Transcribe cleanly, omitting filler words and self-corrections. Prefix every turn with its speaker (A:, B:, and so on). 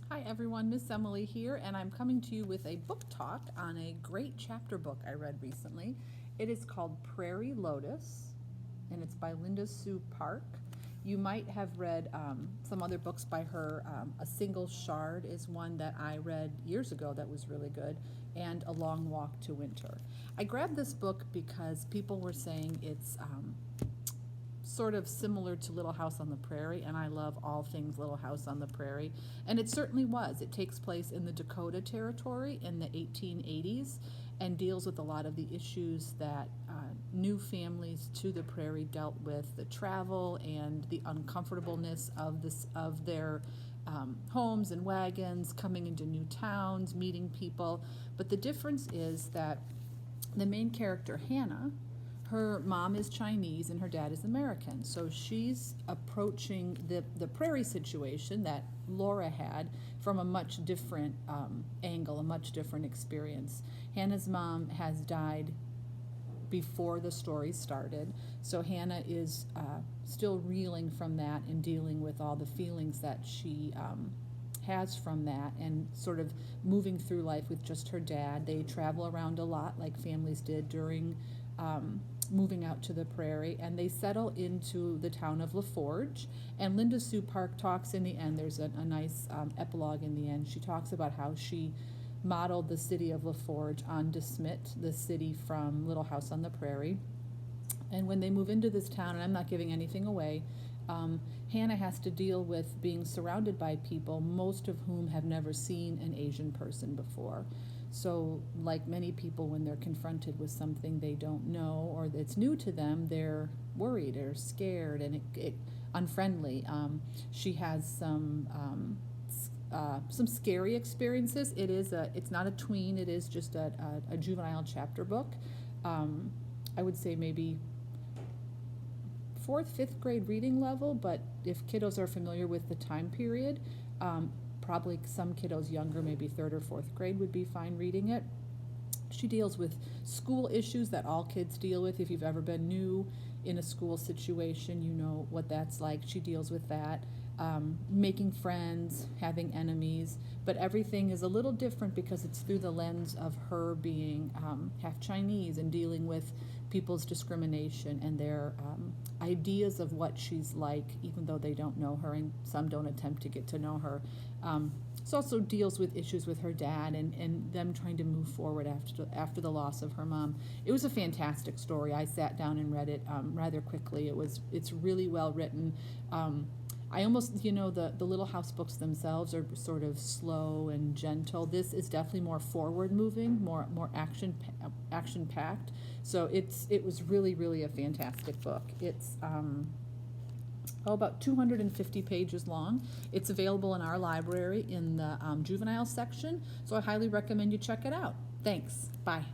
A: Hi everyone, Miss Emily here, and I'm coming to you with a book talk on a great chapter book I read recently. It is called Prairie, Lotus, and it's by Linda Sue Park. You might have read some other books by her. A Single Shard is one that I read years ago that was really good, and A Long Walk to Winter. I grabbed this book because people were saying it's sort of similar to Little House on the Prairie, and I love all things Little House on the Prairie. And it certainly was. It takes place in the Dakota Territory in the 1880s and deals with a lot of the issues that new families to the prairie dealt with, the travel and the uncomfortableness of their homes and wagons, coming into new towns, meeting people. But the difference is that the main character, Hannah, her mom is Chinese and her dad is American. So she's approaching the prairie situation that Laura had from a much different angle, a much different experience. Hannah's mom has died before the story started, so Hannah is still reeling from that and dealing with all the feelings that she has from that, and sort of moving through life with just her dad. They travel around a lot like families did during moving out to the prairie, and they settle into the town of LaForge. And Linda Sue Park talks in the end, there's a nice epilogue in the end. She talks about how she modeled the city of LaForge on DeSmit, the city from Little House on the Prairie. And when they move into this town, and I'm not giving anything away, Hannah has to deal with being surrounded by people, most of whom have never seen an Asian person before. So, like many people, when they're confronted with something they don't know or that's new to them, they're worried or scared and it unfriendly. She has some scary experiences. It's not a tween. It is just a juvenile chapter book. I would say maybe fourth, fifth grade reading level, but if kiddos are familiar with the time period, probably some kiddos younger, maybe third or fourth grade, would be fine reading it. She deals with school issues that all kids deal with. If you've ever been new in a school situation, you know what that's like. She deals with that. Making friends, having enemies, but everything is a little different because it's through the lens of her being half Chinese and dealing with people's discrimination and their ideas of what she's like, even though they don't know her, and some don't attempt to get to know her. It also deals with issues with her dad and them trying to move forward after the loss of her mom. It was a fantastic story. I sat down and read it rather quickly. It's really well written. I almost, the Little House books themselves are sort of slow and gentle. This is definitely more forward moving, more action packed. So it was really, really a fantastic book. It's about 250 pages long. It's available in our library in the juvenile section, so I highly recommend you check it out. Thanks. Bye.